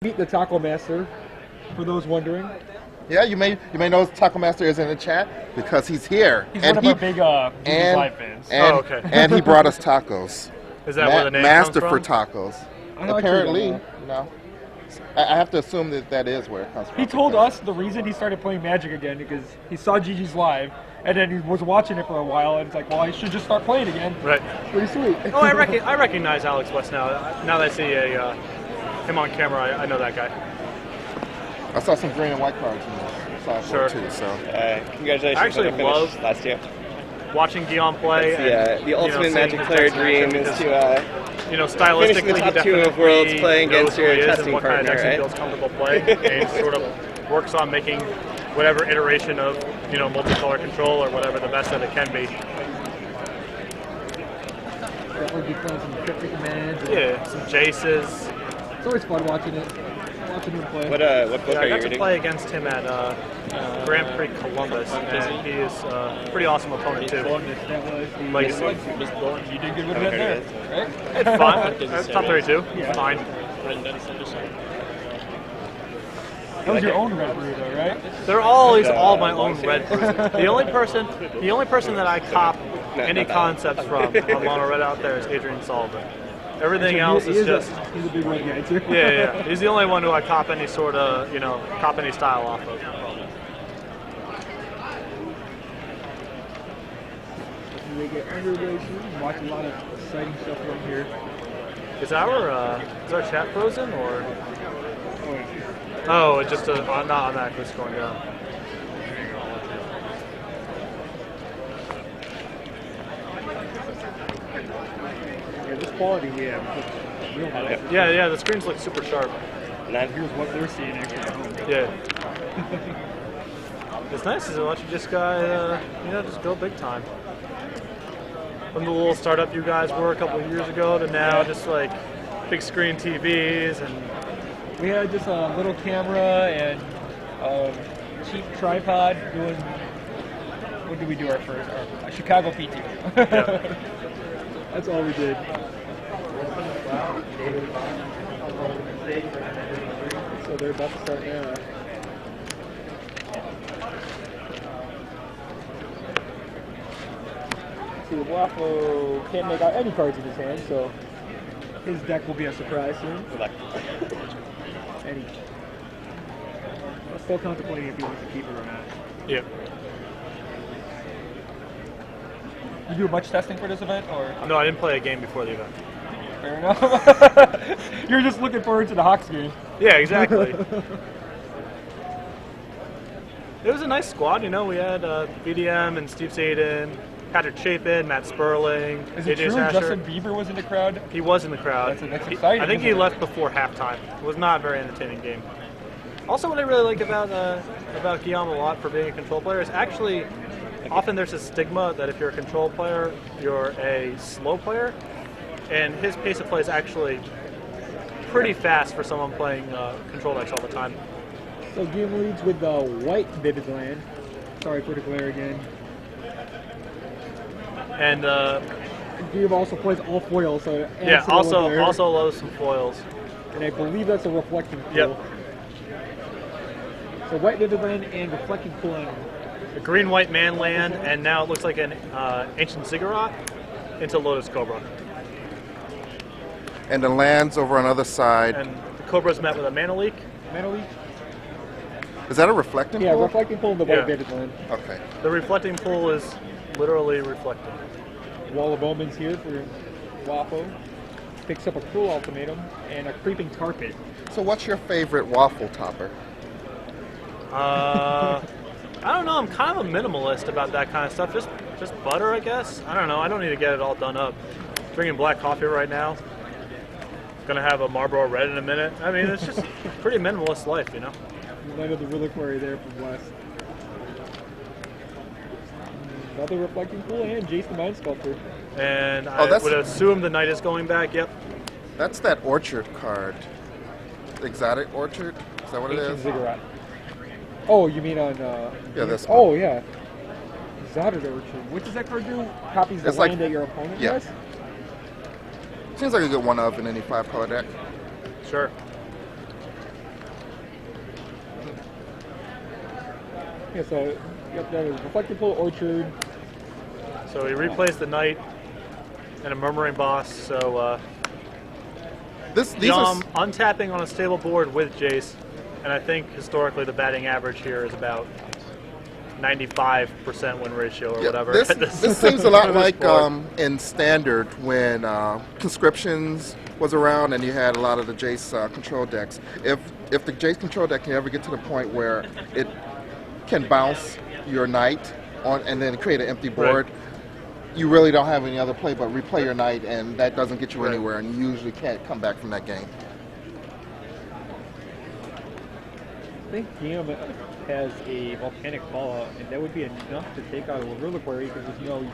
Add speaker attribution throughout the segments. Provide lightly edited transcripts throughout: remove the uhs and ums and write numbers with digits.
Speaker 1: Meet the Taco Master, for those wondering.
Speaker 2: Yeah, you may know Taco Master is in the chat because he's here.
Speaker 1: He's one of our big ggslive fans.
Speaker 2: Okay. And he brought us tacos.
Speaker 3: Is that where the name
Speaker 2: Master
Speaker 3: comes
Speaker 2: for
Speaker 3: from?
Speaker 2: tacos. Apparently, no. I have to assume that is where it comes from.
Speaker 1: He told us the reason he started playing Magic again because he saw ggslive, and then he was watching it for a while, and it's like, well, I should just start playing again.
Speaker 3: Right.
Speaker 1: Pretty sweet.
Speaker 3: Oh, I recognize Alex West now. Now that I see him on camera, I know that guy.
Speaker 2: I saw some green and white cards in the sideboard too. So,
Speaker 4: congratulations!
Speaker 3: I actually love
Speaker 4: last year.
Speaker 3: Watching Guillaume play.
Speaker 4: The ultimate Magic player dream is to
Speaker 3: stylistically,
Speaker 4: finish in the top 2 of Worlds playing against your testing partner,
Speaker 3: right? He feels comfortable playing, and sort of works on making whatever iteration of multicolor control or whatever the best that it can be.
Speaker 1: Definitely be playing some cryptic commands.
Speaker 3: Yeah, some Jaces.
Speaker 1: It's always fun watching it. Watching him play.
Speaker 4: What book are you reading?
Speaker 3: I got to play against him at Grand Prix Columbus, and he is a pretty awesome opponent too. Legacy.
Speaker 1: You did good with that there, right?
Speaker 3: It's fine. It's top 32.
Speaker 1: Yeah.
Speaker 3: Fine.
Speaker 1: That was your own red brew, though, right?
Speaker 3: They're always all my own red brews. The only person that I cop any concepts from on Mono Red out there is Adrian Sullivan. Everything else is just.
Speaker 1: He's a big red guy too.
Speaker 3: Yeah. He's the only one who I cop any sort of, cop any style off of.
Speaker 1: We get underway soon. Watch a lot of exciting stuff around here.
Speaker 3: Is our chat frozen or? Oh, it's just not automatically it's going down.
Speaker 1: Yeah, this quality we have. Real high.
Speaker 3: Yeah, the screens look super sharp.
Speaker 4: And then
Speaker 1: here's what they're seeing actually at home.
Speaker 3: Yeah. It's nice is it lets you just just go big time. From the little startup you guys were a couple of years ago to now just like big screen TVs and
Speaker 1: we had just a little camera and cheap tripod doing. What did we do our first? Our Chicago PT.
Speaker 3: Yeah.
Speaker 1: That's all we did. So they're about to start now. See, Wafo can't make out any cards in his hand, so his deck will be a surprise soon. I'm still contemplating if he wants to keep it or not.
Speaker 3: Yeah.
Speaker 1: You do much testing for this event, or?
Speaker 3: No, I didn't play a game before the event.
Speaker 1: Fair enough. You're just looking forward to the Hawks game.
Speaker 3: Yeah, exactly. It was a nice squad, We had BDM and Steve Sadin, Patrick Chapin, Matt Sperling,
Speaker 1: Is it
Speaker 3: AJ
Speaker 1: true
Speaker 3: Sasher.
Speaker 1: Justin Bieber was in the crowd?
Speaker 3: He was in the crowd.
Speaker 1: That's exciting.
Speaker 3: I think he left before halftime. It was not a very entertaining game. Also, what I really like about Guillaume a lot for being a control player is actually often there's a stigma that if you're a control player, you're a slow player, and his pace of play is actually pretty fast for someone playing control decks all the time.
Speaker 1: So Guillaume leads with the white Vivid Land. Sorry for the glare again.
Speaker 3: And
Speaker 1: Guillaume also plays all foils, so it adds
Speaker 3: yeah,
Speaker 1: to the
Speaker 3: also loves some foils.
Speaker 1: And I believe that's a reflecting pool.
Speaker 3: Yep.
Speaker 1: So white Vivid Land and reflecting pool.
Speaker 3: A green-white man land, and now it looks like an ancient ziggurat into Lotus Cobra.
Speaker 2: And the lands over on the other side.
Speaker 3: And the Cobra's met with a mana leak.
Speaker 1: Mana leak?
Speaker 2: Is that a reflecting pool?
Speaker 1: Yeah, reflecting pool in the white Vivid Land.
Speaker 2: Okay.
Speaker 3: The reflecting pool is literally reflecting.
Speaker 1: Wall of Omens here for Wafo. Picks up a Cruel Ultimatum and a Creeping Carpet.
Speaker 2: So what's your favorite waffle topper?
Speaker 3: I don't know. I'm kind of a minimalist about that kind of stuff. Just butter, I guess. I don't know. I don't need to get it all done up. Drinking black coffee right now. Gonna have a Marlboro Red in a minute. I mean, it's just pretty minimalist life,
Speaker 1: Light of the Reliquary there from West. Another reflecting pool and Jace the Mind Sculptor.
Speaker 3: And I would assume the night is going back. Yep.
Speaker 2: That's that orchard card. Exotic Orchard? Is that what it is?
Speaker 1: Ziggurat. Oh, you mean on...
Speaker 2: yeah, this one.
Speaker 1: Oh, yeah. Exotic Orchard. What does that card do? Copies the land that your opponent has?
Speaker 2: Seems like a good one of in any 5-color deck.
Speaker 3: Sure.
Speaker 1: Yeah, so yep, that was Reflected Pool, Orchard.
Speaker 3: So he replays the Knight and a Murmuring Boss. So
Speaker 2: These
Speaker 3: Guillaume
Speaker 2: are
Speaker 3: untapping on a stable board with Jace, and I think historically the batting average here is about 95% win ratio or whatever.
Speaker 2: This seems a lot
Speaker 3: this
Speaker 2: like
Speaker 3: board.
Speaker 2: in Standard when Conscriptions was around and you had a lot of the Jace control decks. If the Jace control deck can ever get to the point where it can bounce your Knight on and then create an empty board, you really don't have any other play but replay your Knight, and that doesn't get you anywhere, and you usually can't come back from that game.
Speaker 1: I think Guillaume has a Volcanic Fallout, and that would be enough to take out a Reliquary because there's no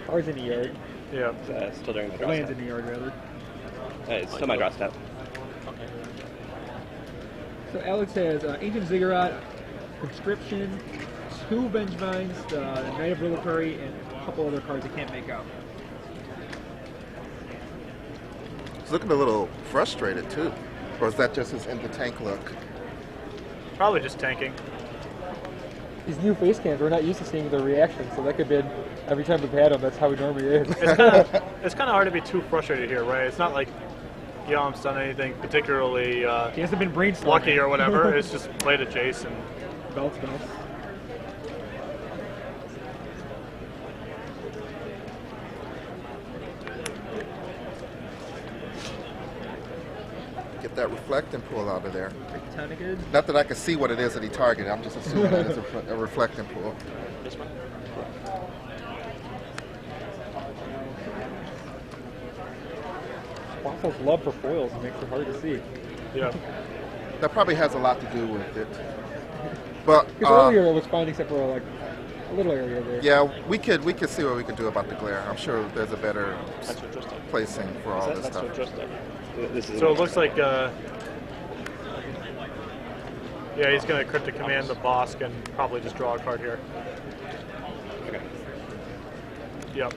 Speaker 1: cards in the yard.
Speaker 3: Yeah.
Speaker 4: Still during my draw
Speaker 1: Lands
Speaker 4: step.
Speaker 1: in the yard, rather.
Speaker 4: It's still my draw step.
Speaker 1: So Alex has Ancient Ziggurat, Conscription, 2 Vengevines, the Knight of Reliquary, and a couple other cards I can't make out.
Speaker 2: He's looking a little frustrated too. Or is that just his in the tank look?
Speaker 3: Probably just tanking.
Speaker 1: These new face cams, we're not used to seeing their reactions, so that could be every time we've had them, that's how he normally is.
Speaker 3: It's kind of hard to be too frustrated here, right? It's not like Guillaume's done anything particularly
Speaker 1: He hasn't been brainstorming.
Speaker 3: lucky or whatever. It's just played a Jace and
Speaker 1: Bounce.
Speaker 2: Get that reflect and pull out of there.
Speaker 1: Tonic.
Speaker 2: Not that I can see what it is that he targeted. I'm just assuming that it's a reflecting pool.
Speaker 4: This one?
Speaker 1: Waffle's love for foils makes it hard to see.
Speaker 3: yeah.
Speaker 2: That probably has a lot to do with it. But
Speaker 1: Because earlier it was fine except for like a little area there.
Speaker 2: yeah, we could see what we could do about the glare. I'm sure there's a better
Speaker 4: That's what Justin.
Speaker 2: placing for all this
Speaker 4: That's
Speaker 2: stuff.
Speaker 4: what Justin. This is
Speaker 3: So it looks like yeah, he's going to Cryptic Command the Bosk and probably just draw a card here.
Speaker 4: okay.
Speaker 3: Yep.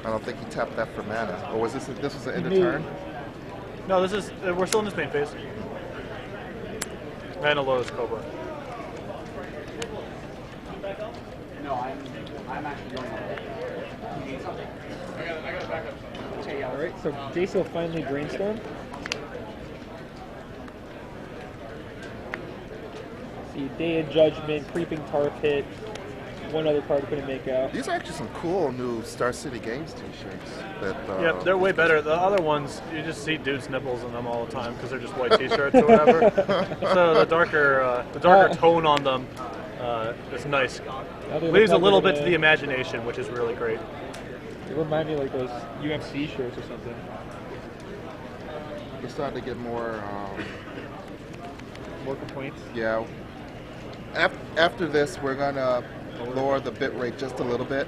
Speaker 2: I don't think he tapped that for mana. Or was this was an end of
Speaker 1: He
Speaker 2: turn?
Speaker 3: No, this is we're still in this main phase. And a Lotus Cobra.
Speaker 5: No, I'm actually going on. You need something? I got a backup. Okay, yeah.
Speaker 1: Alright, so Jace will finally Brainstorm. See, Day of Judgment, Creeping Tar Pit, one other card I couldn't make out.
Speaker 2: These are actually some cool new Star City Games t-shirts. That
Speaker 3: Yep, they're way better. The other ones, you just see dudes' nipples in them all the time because they're just white T-shirts or whatever. So the darker tone on them is nice.
Speaker 1: Now they
Speaker 3: Leaves a
Speaker 1: look
Speaker 3: little
Speaker 1: like
Speaker 3: bit to the imagination, which is really great.
Speaker 1: They remind me of like those UMC shirts or something.
Speaker 2: We're starting to get more.
Speaker 1: More complaints.
Speaker 2: Yeah. After this, we're gonna lower the bit rate just a little bit,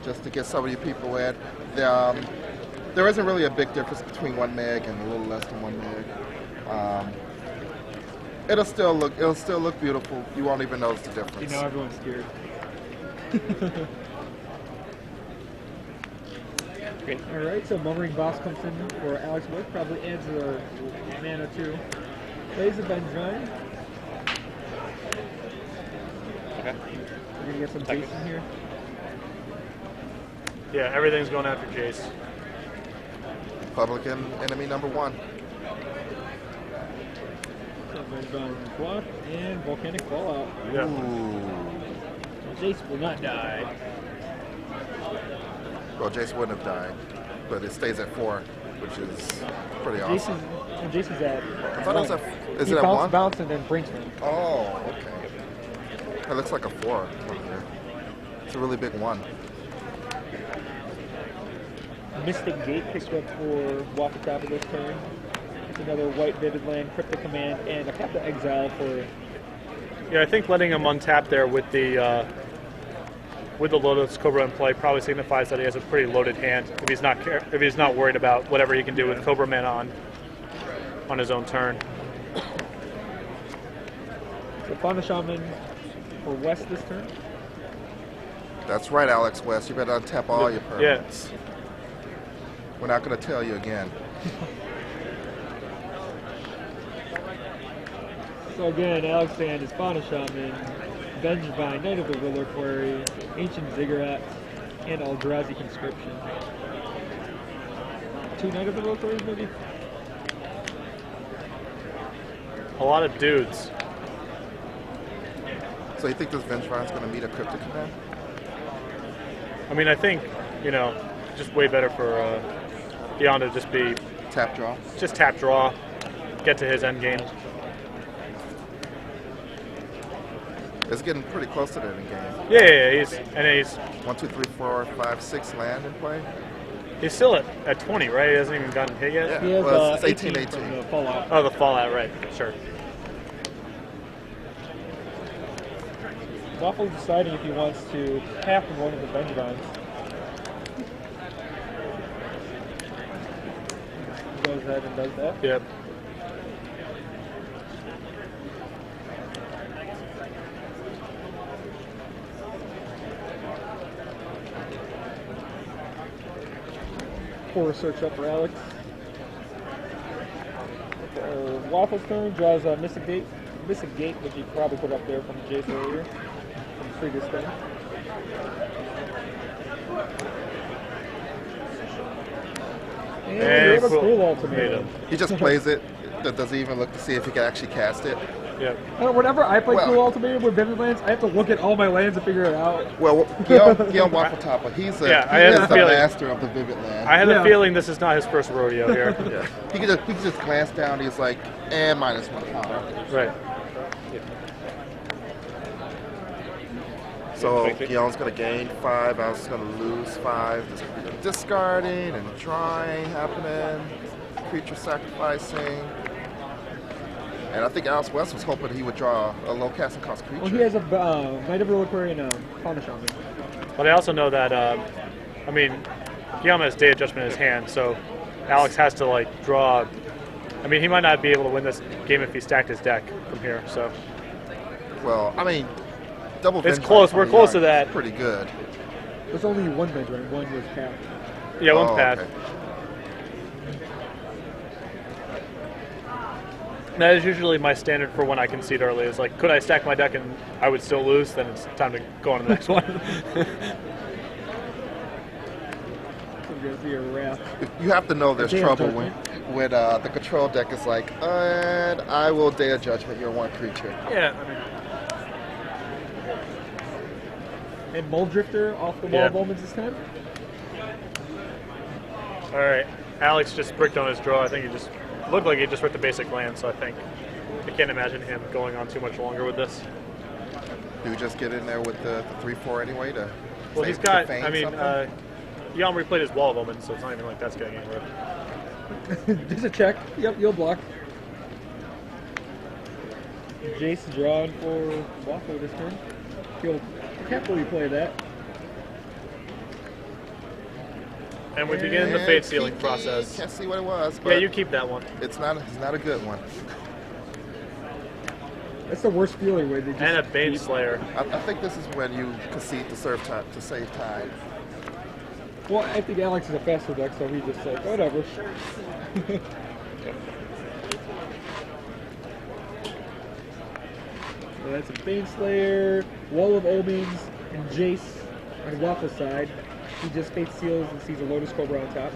Speaker 2: just to get some of you people in. There isn't really a big difference between 1 meg and a little less than 1 meg. It'll still look beautiful. You won't even notice the difference.
Speaker 1: You know, everyone's scared.
Speaker 4: Green.
Speaker 1: Alright, so Murmuring Boss comes in for Alex Wood, probably adds a mana too. Plays a Vengevine.
Speaker 4: Okay.
Speaker 1: We're gonna get some Jason here.
Speaker 3: Yeah, everything's going after Jace.
Speaker 2: Republican enemy number 1.
Speaker 1: So Vengevine block and Volcanic Fallout.
Speaker 3: Yeah.
Speaker 2: Ooh.
Speaker 1: Jace will not die.
Speaker 2: Well, Jace wouldn't have died, but it stays at 4, which is pretty awesome.
Speaker 1: Jason's at.
Speaker 2: I thought it was is
Speaker 1: he
Speaker 2: it at 1?
Speaker 1: bounce and then Brinksman.
Speaker 2: Oh, okay. That looks like a 4 from here. It's a really big 1.
Speaker 1: Mystic Gate picked up for Wafo-Tapa this turn. It's another white Vivid Land, Cryptic Command, and a Path to Exile for.
Speaker 3: Yeah, I think letting him untap there with the Lotus Cobra in play probably signifies that he has a pretty loaded hand. If he's not worried about whatever he can do with Cobra mana on his own turn.
Speaker 1: So Fauna Shaman for West this turn.
Speaker 2: That's right, Alex West. You better untap all your
Speaker 3: Yeah.
Speaker 2: permanents. We're not going to tell you again.
Speaker 1: So again, Alex Sand is Fauna Shaman, Vengevine, Knight of the Reliquary, Ancient Ziggurat, and Eldrazi Conscription. 2 Knight of the Reliquaries, maybe?
Speaker 3: A lot of dudes.
Speaker 2: So you think this Vengevine's going to meet a cryptic command?
Speaker 3: I mean, I think, you know, just way better for Guillaume to just be
Speaker 2: Tap draw.
Speaker 3: just tap draw, get to his end game.
Speaker 2: It's getting pretty close to the end game.
Speaker 3: Yeah, he's
Speaker 2: 1, 2, 3, 4, 5, 6 land in play.
Speaker 3: he's still at 20, right? He hasn't even gotten hit yet.
Speaker 2: Yeah.
Speaker 1: He has
Speaker 2: Well, it's
Speaker 1: 18
Speaker 2: 18.
Speaker 1: from the Fallout.
Speaker 3: Oh, the Fallout, right? Sure.
Speaker 1: Waffle's deciding if he wants to tap one of the Vengevines. He goes ahead and does that.
Speaker 3: Yep.
Speaker 1: Poor search up for Alex. Waffle's turn draws a Mystic Gate, which he probably put up there from Jace earlier, from the previous turn. And we have a cool ultimatum.
Speaker 2: He just plays it. Doesn't even look to see if he can actually cast it.
Speaker 3: Yep.
Speaker 1: Whenever I play
Speaker 2: Well-
Speaker 1: cool ultimatum with Vivid Lands, I have to look at all my lands and figure it out.
Speaker 2: Well, Guillaume Wafo-Tapa, he
Speaker 3: I
Speaker 2: is
Speaker 3: had
Speaker 2: the
Speaker 3: the feeling.
Speaker 2: master of the vivid land.
Speaker 3: I have
Speaker 1: Yeah.
Speaker 3: a feeling this is not his first rodeo here.
Speaker 2: Yeah. He can just glance down. He's like, and -1 counter.
Speaker 3: Right.
Speaker 2: So Guillaume's gonna gain 5. I was gonna lose 5. Discarding and drawing happening. Creature sacrificing. And I think Alice West was hoping he would draw a low casting cost creature.
Speaker 1: Well, he has a Knight of Reliquary and a Fauna Shaman.
Speaker 3: But I also know that, I mean, Guillaume has Day of Judgment in his hand, so Alex has to, like, draw. I mean, he might not be able to win this game if he stacked his deck from here, so.
Speaker 2: Well, I mean, double.
Speaker 3: It's
Speaker 2: Vengevine
Speaker 3: close.
Speaker 2: from
Speaker 3: We're
Speaker 2: the
Speaker 3: close to
Speaker 2: yard is
Speaker 3: that.
Speaker 2: Pretty good.
Speaker 1: There's only one Vengevine, one was tapped.
Speaker 3: Yeah, one
Speaker 2: Oh,
Speaker 3: path.
Speaker 2: okay.
Speaker 3: That is usually my standard for when I concede early. Is like, could I stack my deck and I would still lose? Then it's time to go on to the next one.
Speaker 1: It's going to be a wrap.
Speaker 2: You have to know there's
Speaker 1: Day of
Speaker 2: trouble when the control deck is like, and I will Day of Judgment your 1 creature.
Speaker 3: Yeah, I mean,
Speaker 1: And Mold Drifter off the wall
Speaker 3: Yeah.
Speaker 1: of Omens this time.
Speaker 3: all right. Alex just bricked on his draw. I think he just looked like he just ripped the basic land. So I can't imagine him going on too much longer with this.
Speaker 2: Do you just get in there with the 3/4 anyway to?
Speaker 3: Well,
Speaker 2: save-
Speaker 3: he's
Speaker 2: to
Speaker 3: got.
Speaker 2: feign
Speaker 3: I mean,
Speaker 2: something?
Speaker 3: Guillaume replayed his Wall of Omens, so it's not even like that's getting anywhere.
Speaker 1: Just a check. Yep, you'll block. Jace drawing for Waffle this turn. He'll carefully play that.
Speaker 3: And we begin the
Speaker 2: And
Speaker 3: fate sealing
Speaker 2: Kiki,
Speaker 3: process.
Speaker 2: Can't see what it was.
Speaker 3: Yeah,
Speaker 2: But
Speaker 3: you keep that one.
Speaker 2: It's not a good one.
Speaker 1: That's the worst feeling when they just
Speaker 3: And a Bane
Speaker 1: keep-
Speaker 3: Slayer.
Speaker 2: I think this is when you concede to serve time to save time.
Speaker 1: Well, I think Alex is a faster deck, so he just like, whatever. So that's a Bane Slayer, Wall of Omens, and Jace on Waffle's side. He just fate seals and sees a Lotus Cobra on top.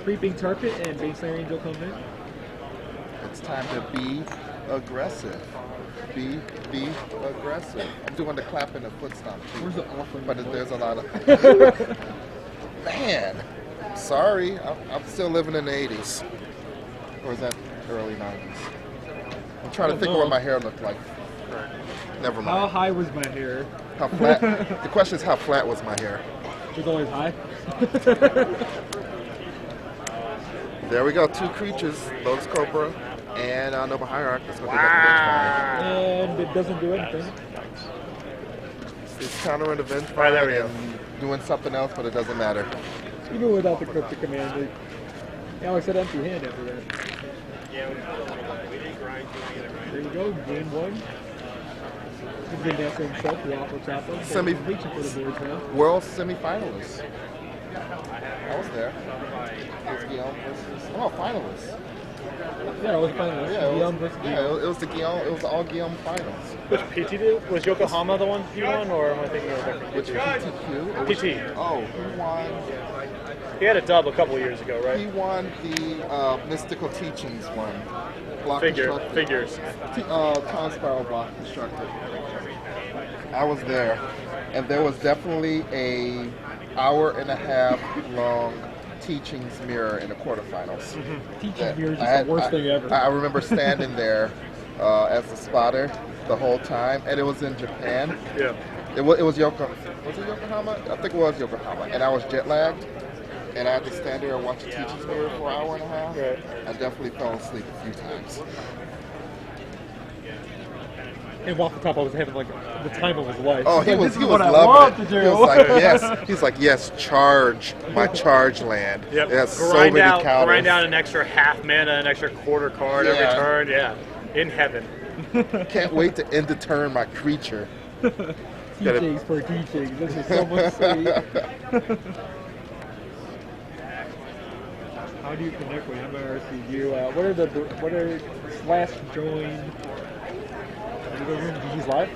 Speaker 1: Creeping Tarpit and Bane Slayer Angel come in.
Speaker 2: It's time to be aggressive. Be aggressive. I'm doing the clap and the foot stomp too.
Speaker 1: Where's the offering?
Speaker 2: But there's a lot of man. Sorry, I'm still living in the 80s, or is that early 90s? I'm trying to think of what my hair looked like. Never
Speaker 1: How
Speaker 2: mind.
Speaker 1: high was my hair?
Speaker 2: How flat? The question is, how flat was my hair?
Speaker 1: It was always high.
Speaker 2: There we go. 2 creatures, Lotus Cobra and Noble Hierarch. That's what they got
Speaker 1: And it doesn't do anything.
Speaker 2: It's countering the Venge
Speaker 3: Right, there we go.
Speaker 2: and doing something else, but it doesn't matter.
Speaker 1: Even without the cryptic command, Alex had empty hand after that. There you go, game 1. He's been there for himself, Wafo-Tapa.
Speaker 2: Semi-
Speaker 1: Reaching for the boards now.
Speaker 2: World semifinalists. I was there. It's Guillaume versus finalists.
Speaker 1: Yeah, it was finals.
Speaker 2: Yeah,
Speaker 1: Guillaume versus Guillaume.
Speaker 2: it was the Guillaume. It was the all Guillaume finals.
Speaker 3: Which PT did? Was Yokohama the one he won, or am I thinking of a different
Speaker 2: Which
Speaker 3: PT?
Speaker 2: PTQ? Or which-
Speaker 3: PT.
Speaker 2: Oh, he won.
Speaker 3: He had a dub a couple years ago, right?
Speaker 2: He won the Mystical Teachings one. Block constructed.
Speaker 3: Figures.
Speaker 2: Time Spiral block constructed. I was there, and there was definitely a hour and a half long teachings mirror in the quarterfinals.
Speaker 1: Teaching mirrors is the worst thing ever.
Speaker 2: I remember standing there as the spotter the whole time, and it was in Japan.
Speaker 3: Yeah.
Speaker 2: It was Was it Yokohama? I think it was Yokohama, and I was jet lagged, and I had to stand there and watch the teachings mirror for an hour and a half.
Speaker 3: Right.
Speaker 2: I definitely fell asleep a few times.
Speaker 1: And Wafo-Tapa was having like the time of his life.
Speaker 2: Oh,
Speaker 1: He's like,
Speaker 2: he
Speaker 1: this
Speaker 2: was
Speaker 1: is what I
Speaker 2: loving
Speaker 1: love
Speaker 2: it.
Speaker 1: to do.
Speaker 2: He was like, yes. He's like, yes, charge my charge land.
Speaker 3: Yep.
Speaker 2: It has so
Speaker 3: grind
Speaker 2: many
Speaker 3: out,
Speaker 2: counters.
Speaker 3: grind out an extra half mana, an extra quarter card every
Speaker 2: Yeah.
Speaker 3: turn. Yeah, in heaven.
Speaker 2: Can't wait to end the turn my creature.
Speaker 1: Teachings for teachings. This is so much sweet. How do you connect with MRC? Do you, what are /join? Are you going to GG's live?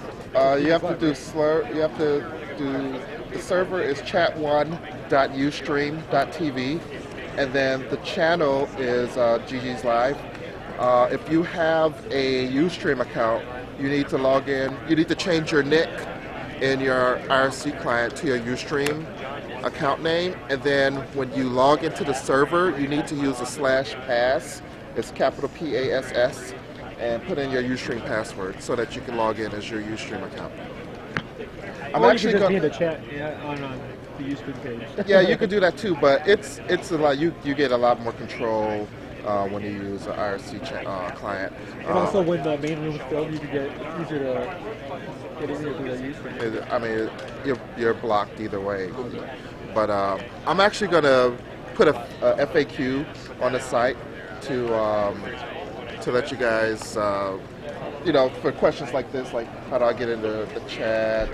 Speaker 2: You have to do You have to do. The server is chat1.ustream.tv, and then the channel is GG's Live. If you have a Ustream account, you need to log in. You need to change your nick in your IRC client to your Ustream account name, and then when you log into the server, you need to use a /pass. It's capital PASS, and put in your Ustream password so that you can log in as your Ustream account. I'm
Speaker 1: Or
Speaker 2: actually
Speaker 1: you could just be in
Speaker 2: going.
Speaker 1: the chat on the Ustream page.
Speaker 2: Yeah, you could do that too, but it's a lot. You get a lot more control when you use an IRC client.
Speaker 1: And also, when the main room is filled, you can get easier to get in here through the Ustream.
Speaker 2: I mean, you're blocked either way. But I'm actually going to put a FAQ on the site to let you guys, for questions like this, like how do I get into the chat? I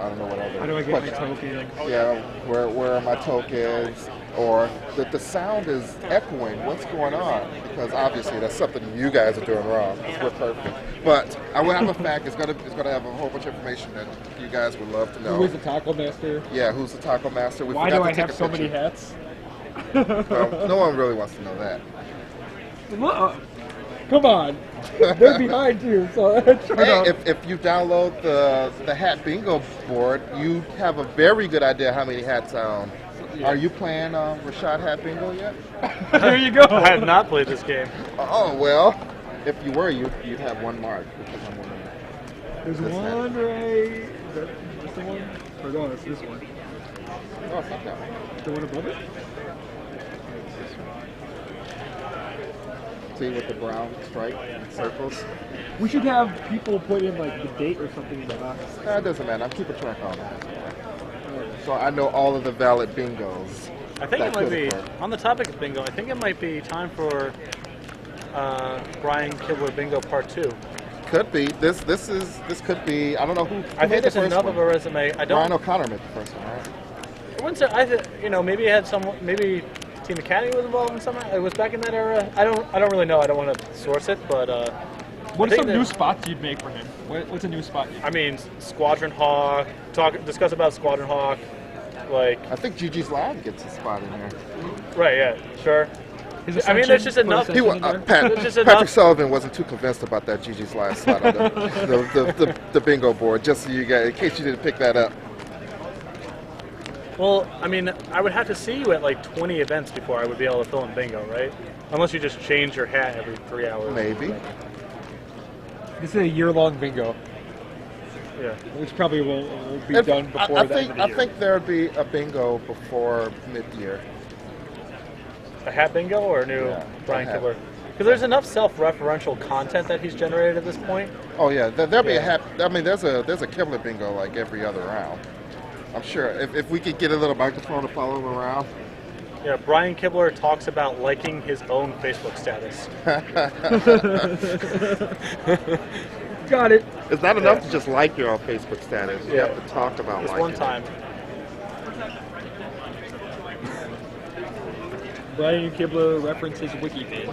Speaker 2: don't know what other.
Speaker 1: How do I get my token?
Speaker 2: Yeah, where are my tokens? Or the sound is echoing. What's going on? Because obviously that's something you guys are doing wrong. We're perfect. But I will have a fact. It's gonna have a whole bunch of information that you guys would love to know.
Speaker 1: Who is the taco master?
Speaker 2: Yeah, who's the taco master? We
Speaker 1: Why
Speaker 2: forgot
Speaker 1: do
Speaker 2: to
Speaker 1: I
Speaker 2: take
Speaker 1: have
Speaker 2: a
Speaker 1: so many
Speaker 2: picture.
Speaker 1: hats?
Speaker 2: No one really wants to know that.
Speaker 1: Come on. They're behind you, so
Speaker 2: Hey, if you download the hat bingo board, you have a very good idea how many hats I own. Are you playing Rashad Hat Bingo yet?
Speaker 1: there you go.
Speaker 3: I have not played this game.
Speaker 2: Oh, well, if you were, you'd have one mark because I'm one of them.
Speaker 1: There's
Speaker 2: This
Speaker 1: one right. Is that this the one? Or no, it's this one.
Speaker 2: No, it's not that one.
Speaker 1: The one above it?
Speaker 2: See with the brown stripe and circles?
Speaker 1: We should have people put in like the date or something in the box.
Speaker 2: Nah, it doesn't matter. I'm keeping track on it. So I know all of the valid bingos.
Speaker 3: I think
Speaker 2: that
Speaker 3: it might
Speaker 2: could
Speaker 3: be,
Speaker 2: occur.
Speaker 3: on the topic of bingo, I think it might be time for Brian Kibler Bingo Part 2.
Speaker 2: Could be. This could be. I don't know who
Speaker 3: I
Speaker 2: made
Speaker 3: think
Speaker 2: the
Speaker 3: there's
Speaker 2: first
Speaker 3: enough
Speaker 2: one.
Speaker 3: of a resume. I
Speaker 2: Brian
Speaker 3: don't.
Speaker 2: O'Connor made the first one, right?
Speaker 3: I wouldn't say. Maybe it had someone. Maybe Team Academy was involved in some. It was back in that era. I don't really know. I don't want to source it, but.
Speaker 1: What's
Speaker 3: I
Speaker 1: some
Speaker 3: think
Speaker 1: new
Speaker 3: that-
Speaker 1: spots you'd make for him? What's a new spot?
Speaker 3: I mean, Squadron Hawk. Discuss about Squadron Hawk. Like.
Speaker 2: I think GG's Live gets a spot in there.
Speaker 3: Right. Yeah. Sure.
Speaker 1: His
Speaker 3: I mean, there's just
Speaker 1: Ascension?
Speaker 3: enough.
Speaker 1: Put
Speaker 2: He
Speaker 1: Ascension
Speaker 2: wa-
Speaker 1: in there?
Speaker 3: There's just
Speaker 2: Patrick
Speaker 3: enough-
Speaker 2: Sullivan wasn't too convinced about that GG's Live slot on the bingo board. Just so you guys, in case you didn't pick that up.
Speaker 3: Well, I mean, I would have to see you at like 20 events before I would be able to fill in bingo, right? Unless you just change your hat every 3 hours.
Speaker 2: Maybe.
Speaker 1: This is a year-long bingo,
Speaker 3: Yeah.
Speaker 1: which probably will be
Speaker 2: If-
Speaker 1: done before
Speaker 2: I
Speaker 1: the
Speaker 2: think
Speaker 1: end of the year.
Speaker 2: I think there would be a bingo before mid-year.
Speaker 3: A hat bingo or a new
Speaker 2: Yeah,
Speaker 3: Brian
Speaker 2: a hat.
Speaker 3: Kibler? Because there's enough self-referential content that he's generated at this point.
Speaker 2: Oh yeah, there'll be a
Speaker 3: Yeah.
Speaker 2: hat. I mean, there's a Kibler bingo like every other round. I'm sure if we could get a little microphone to follow him around.
Speaker 3: Yeah, Brian Kibler talks about liking his own Facebook status.
Speaker 1: Got it.
Speaker 2: It's not enough to just like your own Facebook status. You
Speaker 3: Yeah.
Speaker 2: have to talk about
Speaker 3: Just
Speaker 2: liking
Speaker 3: one time.
Speaker 1: Brian Kibler references wiki page.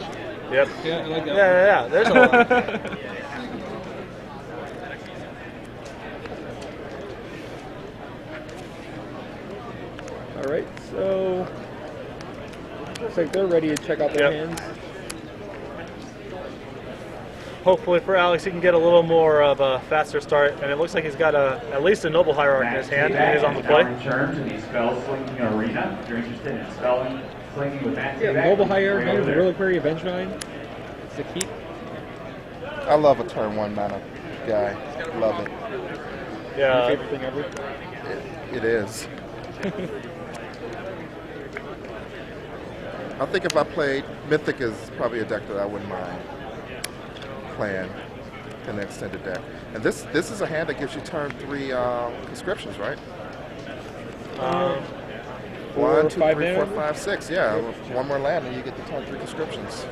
Speaker 3: Yep.
Speaker 1: Yeah, I like that.
Speaker 3: Yeah. There's a lot.
Speaker 1: All right, so looks like they're ready to check out their hands.
Speaker 3: Hopefully for Alex, he can get a little more of a faster start, and it looks like he's got at least a Noble Hierarch in his hand, and he's on the play.
Speaker 5: Return to the spell slinging arena. If you're interested in spelling slinging with that,
Speaker 1: Noble Hierarch, Reliquary, Avengevine. It's the keep.
Speaker 2: I love a turn 1 mana guy. Love it.
Speaker 3: Yeah.
Speaker 1: My favorite thing ever.
Speaker 2: It is. I think if I played Mythic is probably a deck that I wouldn't mind playing in the extended deck. And this is a hand that gives you turn 3 conscriptions, right? 1, 2, 3, 4, 5, 6. Yeah, with one more land and you get the turn 3 conscriptions.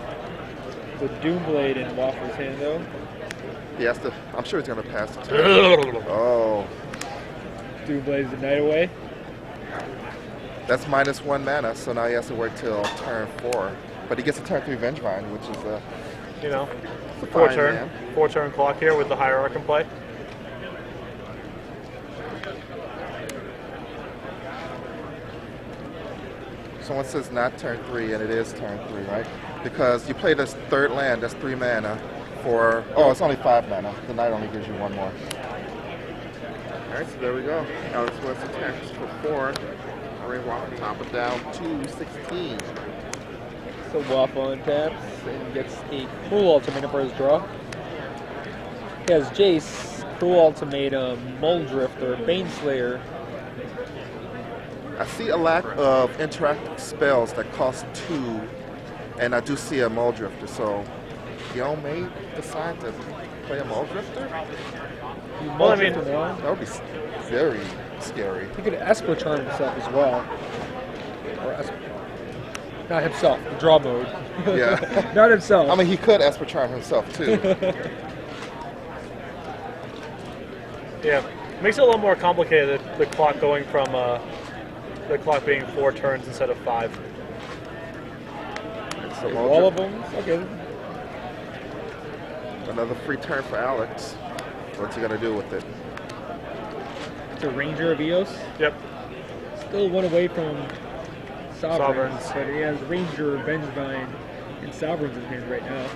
Speaker 1: The Doomblade in Waffle's hand though.
Speaker 2: He has to. I'm sure he's gonna pass the turn. Oh,
Speaker 1: Doomblade's the night away.
Speaker 2: that's -1 mana, so now he has to wait till turn 4. But he gets a turn 3 Vengevine, which is a
Speaker 3: You know,
Speaker 2: fine man.
Speaker 3: 4-turn clock here with the Hierarch in play.
Speaker 2: Someone says not turn 3, and it is turn 3, right? Because you play this third land, that's 3 mana for. Oh, it's only 5 mana. The knight only gives you 1 more. All right, so there we go. Alex West attacks for 4. Ray Wafo-Tapa down to 16.
Speaker 1: So Waffle untaps and gets a Cruel Ultimatum for his draw. He has Jace, Cruel Ultimatum, Muldrifter, Baneslayer.
Speaker 2: I see a lack of interactive spells that cost 2, and I do see a Muldrifter, so Guillaume may decide to play a Muldrifter?
Speaker 3: Well, I mean,
Speaker 2: That would be very scary.
Speaker 1: He could Esper Charm himself as well. Or not himself, the draw mode.
Speaker 2: Yeah.
Speaker 1: Not himself.
Speaker 2: I mean, he could Esper Charm himself, too.
Speaker 3: yeah, makes it a little more complicated. The clock going from the clock being 4 turns instead of 5.
Speaker 2: So
Speaker 1: all of them? Okay.
Speaker 2: Another free turn for Alex. What's he going to do with it?
Speaker 1: It's a Ranger of Eos.
Speaker 3: Yep.
Speaker 1: Still one away from Sovereigns.
Speaker 3: Sovereigns.
Speaker 1: But he has Ranger, Vengevine, and Sovereigns in hand right now.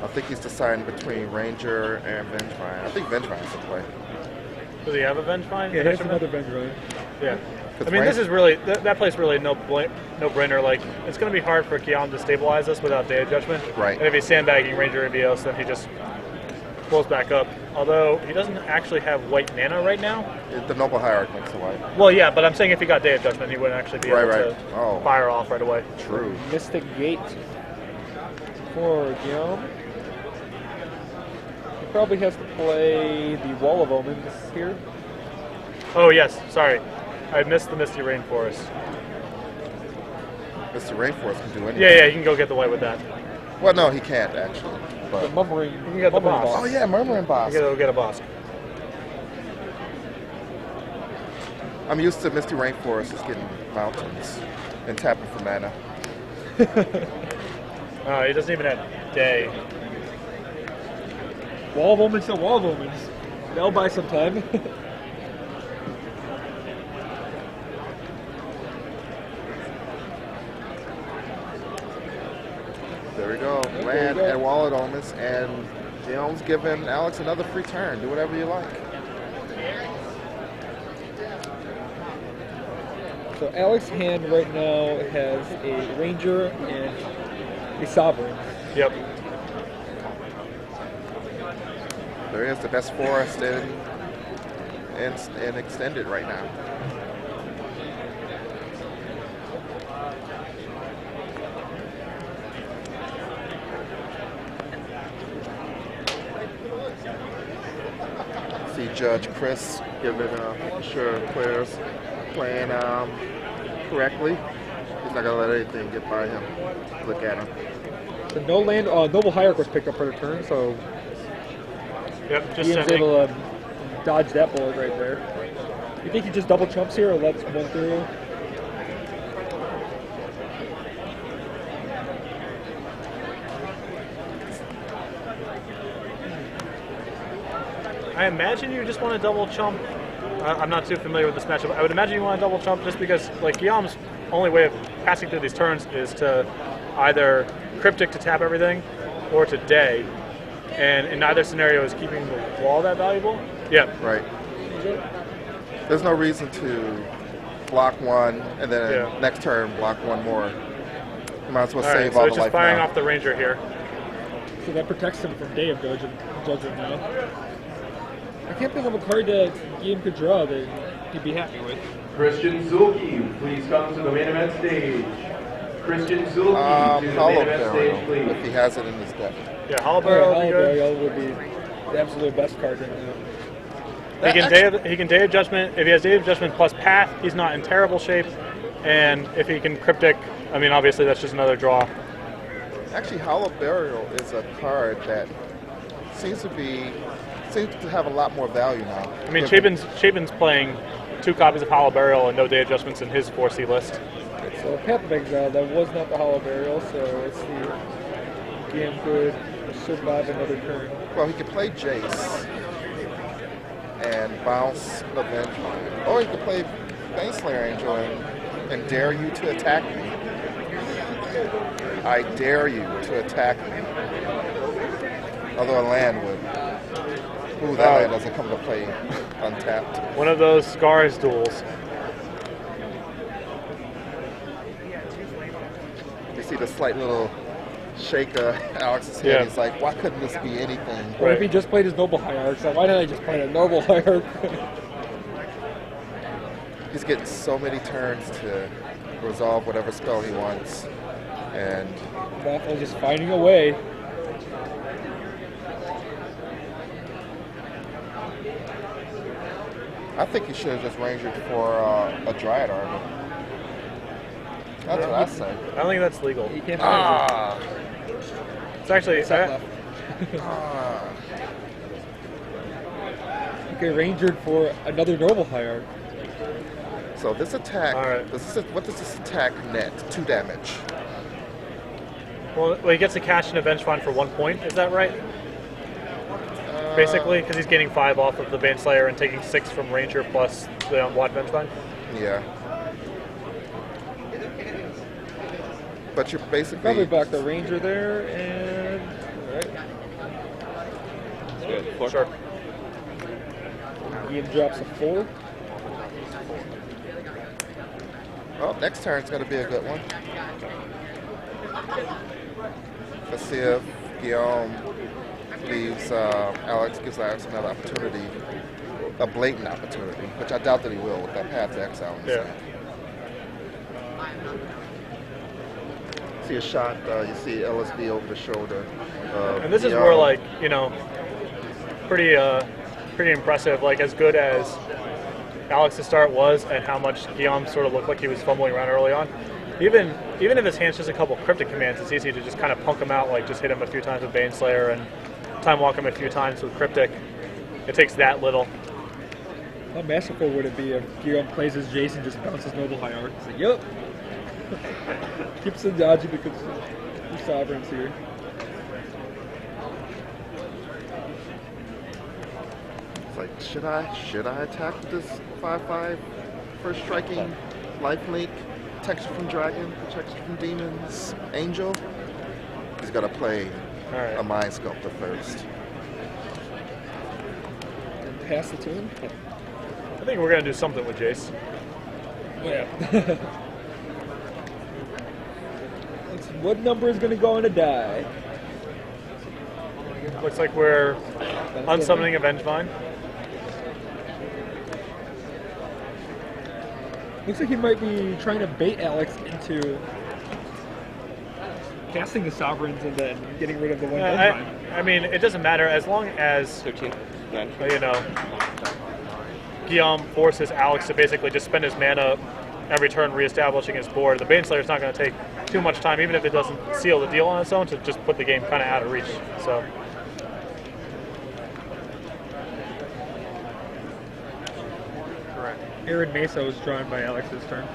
Speaker 2: I think he's deciding between Ranger and Vengevine. I think Vengevine's the play.
Speaker 3: Does he have a Vengevine?
Speaker 1: Yeah, he has another Vengevine.
Speaker 3: Yeah. I mean, this is really, that play's really no-brainer. Like, it's going to be hard for Guillaume to stabilize us without Day of Judgment.
Speaker 2: Right.
Speaker 3: And if he's sandbagging Ranger of Eos, then he just pulls back up. Although, he doesn't actually have white mana right now.
Speaker 2: The Noble Hierarch makes the white.
Speaker 3: Well, yeah, but I'm saying if he got Day of Judgment, he wouldn't actually be able to fire off right away.
Speaker 2: True.
Speaker 1: Mystic Gate for Guillaume. He probably has to play the Wall of Omens here.
Speaker 3: Oh, yes, sorry. I missed the Misty Rainforest.
Speaker 2: Mr. Rainforest can do anything.
Speaker 3: Yeah, he can go get the white with that.
Speaker 2: Well, no, he can't, actually. But
Speaker 1: The Murmuring.
Speaker 3: You can get the boss.
Speaker 2: oh, yeah, Murmuring Boss.
Speaker 3: You can go get a boss.
Speaker 2: I'm used to Misty Rainforest just getting mountains and tapping for mana.
Speaker 3: He doesn't even have Day.
Speaker 1: Wall of Omens to Wall of Omens. They'll buy some time.
Speaker 2: There we go. Land and Wall of Omens, and Guillaume's giving Alex another free turn. Do whatever you like.
Speaker 1: So Alex's hand right now has a Ranger and a Sovereign.
Speaker 3: Yep.
Speaker 2: There is the best forest in extended right now. See Judge Chris giving sure players playing correctly. He's not gonna let anything get by him. Look at him.
Speaker 1: So no land. Noble Hierarch was picked up for the turn, so
Speaker 3: Yep, just
Speaker 1: Guillaume's
Speaker 3: sending.
Speaker 1: able to dodge that bullet right there. You think he just double trumps here or lets one through?
Speaker 3: I imagine you just want to double chump. I'm not too familiar with this matchup. I would imagine you want to double chump just because, like, Guillaume's only way of passing through these turns is to either cryptic to tap everything or to day. And in neither scenario is keeping the wall that valuable. Yeah.
Speaker 2: Right. There's no reason to block one and then next turn block one more. You might as well save
Speaker 3: so
Speaker 2: all
Speaker 3: it's
Speaker 2: the
Speaker 3: just
Speaker 2: life
Speaker 3: firing
Speaker 2: now.
Speaker 3: off the Ranger here.
Speaker 1: So that protects him from Day of Judgment now. I can't think of a card that Guillaume could draw that he'd be happy with.
Speaker 6: Christian Zulke, please come to the main event stage. Christian Zulke to the
Speaker 2: Hollow
Speaker 6: main event stage,
Speaker 2: Barrel, if
Speaker 6: please.
Speaker 2: he has it in his deck.
Speaker 3: Yeah, Hollow Barrel would be good.
Speaker 1: Burial would be the absolute best card right now.
Speaker 3: He can Day of Judgment. If he has Day of Judgment plus Path, he's not in terrible shape. And if he can Cryptic, I mean, obviously that's just another draw.
Speaker 2: Actually, Hollow Burial is a card that seems to have a lot more value now.
Speaker 3: I mean, Chapin's playing 2 copies of Hollow Burial and no Day of Judgments in his 4C list.
Speaker 1: So Pep exile, that was not the Hollow Burial, so let's see. Guillaume could survive another turn.
Speaker 2: Well, he could play Jace and bounce Avengement. Or he could play Baneslayer Angel and dare you to attack me. I dare you to attack me. Although a land would. Ooh, that land doesn't come to play untapped.
Speaker 3: One of those Scars duels.
Speaker 2: You see the slight little shake of Alex's head.
Speaker 3: Yeah.
Speaker 2: He's like, why couldn't this be anything?
Speaker 1: Or if he just played his Noble Hierarch, so why didn't I just play a Noble Hierarch?
Speaker 2: He's getting so many turns to resolve whatever spell he wants. And
Speaker 1: Waffle just finding a way.
Speaker 2: I think he should have just rangered for a Dryad Arbor. That's what I say.
Speaker 3: I don't think that's legal.
Speaker 1: He can't play
Speaker 3: It's actually...
Speaker 1: Okay, rangered for another Noble Hierarch.
Speaker 2: So this attack,
Speaker 3: Alright.
Speaker 2: what does this attack net? 2 damage.
Speaker 3: Well, he gets a cash and Avenge Fund for 1 point, is that right? Basically, because he's getting 5 off of the Baneslayer and taking 6 from Ranger plus the Watt Avenge Fund.
Speaker 2: Yeah. But you're basically...
Speaker 1: Probably block the Ranger there, and... Alright.
Speaker 4: Good. Four.
Speaker 3: Sure.
Speaker 1: Guillaume drops a 4.
Speaker 2: Well, next turn's going to be a good one. Let's see if Guillaume leaves Alex, gives Alex another opportunity, a blatant opportunity, which I doubt that he will with that Path to Exile in his hand. See a shot, you see LSB over the shoulder.
Speaker 3: And this is where, like, you know, pretty impressive, like as good as Alex's start was and how much Guillaume sort of looked like he was fumbling around early on. Even if his hand's just a couple cryptic commands, it's easy to just kind of punk him out, like just hit him a few times with Baneslayer and time walk him a few times with cryptic. It takes that little.
Speaker 1: How masterful would it be if Guillaume plays his Jace and just bounces Noble Hierarch? It's like, yup. Keeps it dodgy because your Sovereign's here.
Speaker 2: It's like, should I attack with this 5/5 first striking lifelink, protection from dragon, protection from demons, angel? He's got to play a Mind Sculptor first.
Speaker 1: And pass the turn?
Speaker 3: I think we're going to do something with Jace.
Speaker 1: Yeah. What number is going to go on a die?
Speaker 3: Looks like we're unsummoning Avengevine.
Speaker 1: Looks like he might be trying to bait Alex into casting the Sovereigns and then getting rid of the one Avengevine.
Speaker 3: I mean, it doesn't matter as long as
Speaker 4: 13. 9.
Speaker 3: you know, Guillaume forces Alex to basically just spend his mana every turn reestablishing his board. The Baneslayer's not going to take too much time, even if it doesn't seal the deal on its own, to just put the game kind of out of reach. So.
Speaker 1: Correct. Aaron Mesa was drawn by Alex this turn.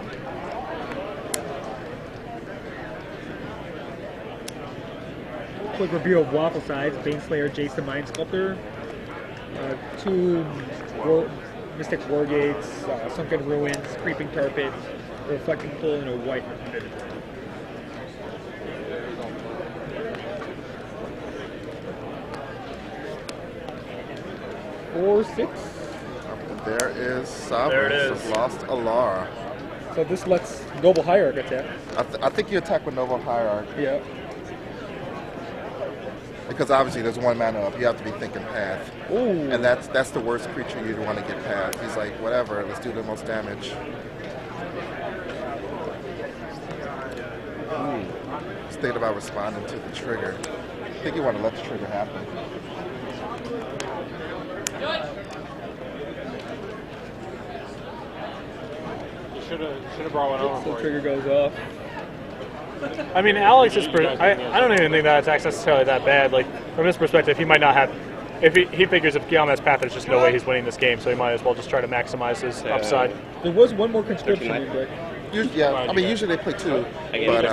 Speaker 1: Quick review of Waffle sides: Baneslayer, Jace the Mind Sculptor, 2 Mystic War Gates, Sunken Ruins, Creeping Tarpon, Reflecting Pool, and a white. 4/6.
Speaker 2: There is Sovereign.
Speaker 3: There it is.
Speaker 2: Lost Alara.
Speaker 1: So this lets Noble Hierarch attack.
Speaker 2: I think you attack with Noble Hierarch
Speaker 1: Yeah.
Speaker 2: because obviously there's 1 mana up. You have to be thinking path.
Speaker 1: Ooh.
Speaker 2: And that's the worst creature you'd want to get past. He's like, whatever, let's do the most damage. Ooh. Just thinking about responding to the trigger. I think you want to let the trigger happen.
Speaker 3: Should have brought one over
Speaker 1: So
Speaker 3: for
Speaker 1: trigger goes off.
Speaker 3: I mean, Alex is. I don't even think that attack's necessarily that bad. Like from his perspective, he might not have. If he figures if Guillaume has path, there's just no way he's winning this game. So he might as well just try to maximize his upside.
Speaker 1: There was one more conscription in deck.
Speaker 2: Yeah, I mean, usually they play 2, but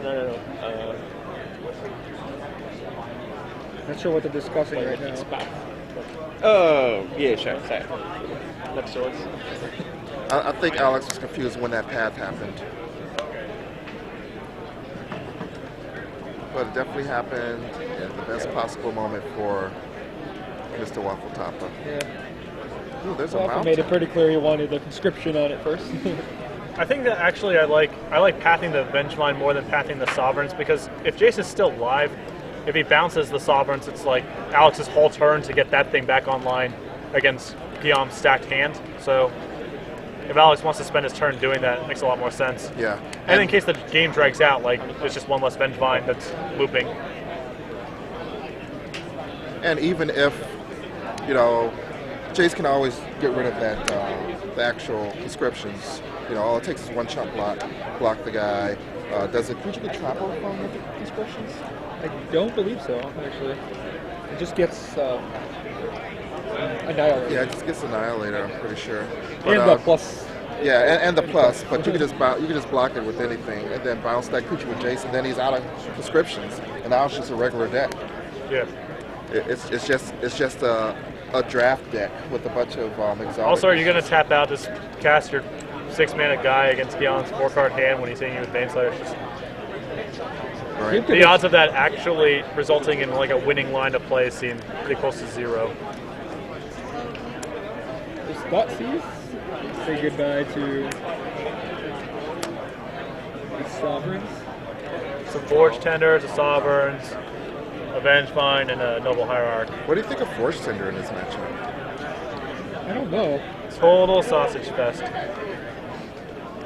Speaker 4: No.
Speaker 1: Not sure what they're discussing right now.
Speaker 4: Oh, yeah, sure. Sorry. Next swords.
Speaker 2: I think Alex was confused when that path happened. But it definitely happened at the best possible moment for Mr. Wafo-Tapa.
Speaker 1: Yeah.
Speaker 2: Ooh, there's a
Speaker 1: Waffle
Speaker 2: mountain.
Speaker 1: made it pretty clear he wanted the conscription on it first.
Speaker 3: I think that actually I like pathing the Vengevine more than pathing the Sovereigns because if Jace is still live, if he bounces the Sovereigns, it's like Alex's whole turn to get that thing back online against Guillaume's stacked hand. So if Alex wants to spend his turn doing that, it makes a lot more sense.
Speaker 2: Yeah.
Speaker 3: And in case the game drags out, like it's just 1 less Vengevine that's looping.
Speaker 2: And even if, you know, Jace can always get rid of that, the actual conscriptions. You know, all it takes is 1 chump block the guy. Does the creature get trampled from the conscriptions?
Speaker 1: I don't believe so, actually. It just gets annihilated.
Speaker 2: Yeah, it just gets annihilated, I'm pretty sure. But,
Speaker 1: And the plus.
Speaker 2: Yeah, and the plus, but you can just block it with anything, and then bounce that creature with Jace, and then he's out of conscriptions, and now it's just a regular deck.
Speaker 3: Yeah.
Speaker 2: It's just a draft deck with a bunch of exotic.
Speaker 3: Also, are you going to tap out to cast your 6-mana guy against Guillaume's 4-card hand when he's hitting you with Baneslayer?
Speaker 2: Right.
Speaker 3: The odds of that actually resulting in like a winning line of play seem pretty close to 0.
Speaker 1: Just Thoughtseize. Say goodbye to the Sovereigns.
Speaker 3: Some Forge Tenders, a Sovereigns, a Vengevine, and a Noble Hierarch.
Speaker 2: What do you think of Force Tender in this matchup?
Speaker 1: I don't know.
Speaker 3: Total sausage fest.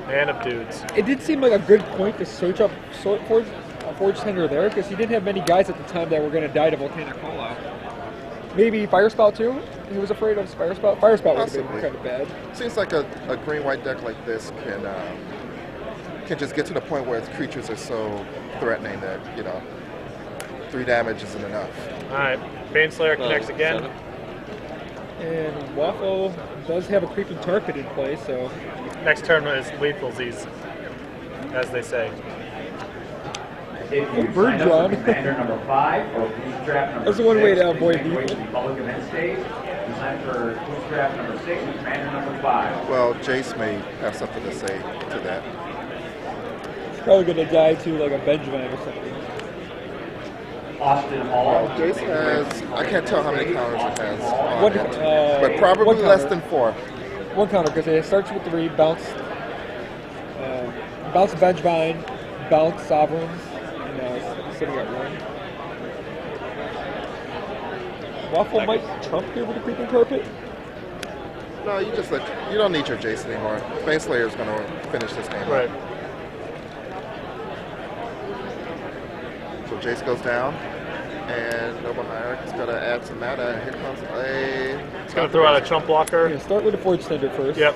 Speaker 3: Man of dudes.
Speaker 1: It did seem like a good point to search up Forge Tender there, because he didn't have many guys at the time that were going to die to Volcanic Fallout. Maybe Fire Spout too? He was afraid of Fire Spout? Fire Spout would have been
Speaker 2: Possibly.
Speaker 1: kind of bad.
Speaker 2: Seems like a green-white deck like this can just get to the point where its creatures are so threatening that, you know, 3 damage isn't enough.
Speaker 3: Alright, Baneslayer connects again.
Speaker 4: 7.
Speaker 1: And Waffle does have a Creeping Tarpon in play, so
Speaker 3: Next turn is lethalsies, as they say.
Speaker 5: If you
Speaker 1: Bird
Speaker 5: sign up
Speaker 1: drawn.
Speaker 5: for Commander number 5 or Bootstrap number
Speaker 1: That's the one way to
Speaker 5: 6,
Speaker 1: avoid
Speaker 5: please make your way to
Speaker 1: lethal.
Speaker 5: the public event stage. You sign up for Bootstrap number 6 and Commander number 5.
Speaker 2: Well, Jace may have something to say to that.
Speaker 1: he's probably going to die to like a Benjamin or something.
Speaker 5: Austin Hall.
Speaker 2: Jace has, I can't tell how many counters it has on
Speaker 1: One,
Speaker 2: it, but probably
Speaker 1: one
Speaker 2: less
Speaker 1: counter.
Speaker 2: than 4.
Speaker 1: One counter, because it starts with 3, bounce Vengevine, bounce Sovereigns, and now it's sitting at 1. Waffle might trump here with a Creeping Carpet.
Speaker 2: No, you don't need your Jace anymore. Baneslayer is going to finish this game.
Speaker 3: Right.
Speaker 2: So Jace goes down, and Noble Hierarch is going to add some mana, and here comes a...
Speaker 3: He's going to throw out a chump blocker.
Speaker 1: We're going to start with a Forge Tender first.
Speaker 3: Yep.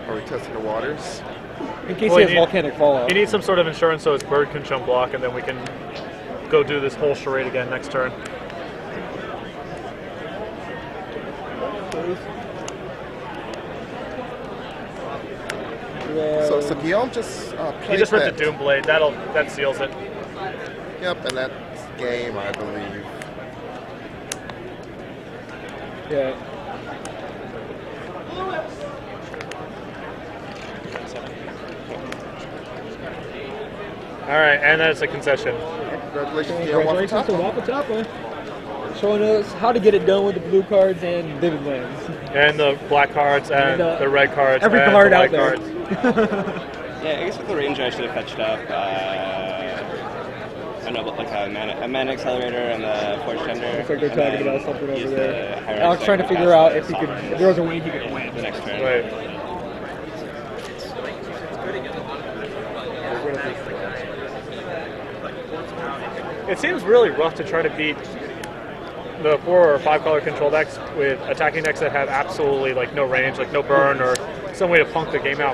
Speaker 2: Are we testing the waters?
Speaker 1: In case
Speaker 3: Well,
Speaker 1: he has
Speaker 3: you need-
Speaker 1: Volcanic Fallout.
Speaker 3: He needs some sort of insurance so his bird can chump block, and then we can go do this whole charade again next turn.
Speaker 2: So Guillaume just played
Speaker 3: He just ripped
Speaker 2: that.
Speaker 3: the Doomblade. That seals it.
Speaker 2: Yep, and that's game, I believe.
Speaker 1: Yeah.
Speaker 3: All right, and that's a concession.
Speaker 2: Congratulations, Guillaume
Speaker 1: Congratulations to
Speaker 2: Wafo-Tapa.
Speaker 1: Wafo-Tapa. Showing us how to get it done with the blue cards and vivid lands.
Speaker 3: And the black cards and the red cards.
Speaker 1: Every
Speaker 3: and
Speaker 1: card
Speaker 3: the
Speaker 1: out
Speaker 3: white
Speaker 1: there.
Speaker 3: cards.
Speaker 4: Yeah, I guess with the Ranger I should have fetched up. I don't know, like a mana accelerator and the forge tender.
Speaker 1: Looks like they're
Speaker 4: and
Speaker 1: talking
Speaker 4: then
Speaker 1: about something over
Speaker 4: use
Speaker 1: there.
Speaker 4: the higher
Speaker 1: Alex trying to
Speaker 4: expect
Speaker 1: figure
Speaker 4: cast
Speaker 1: out
Speaker 4: the
Speaker 1: if he could,
Speaker 4: sovereign
Speaker 1: if there was a way he could win.
Speaker 4: the next turn.
Speaker 3: Wait. It seems really rough to try to beat the 4 or 5 color control decks with attacking decks that have absolutely like no range, like no burn or some way to punk the game out.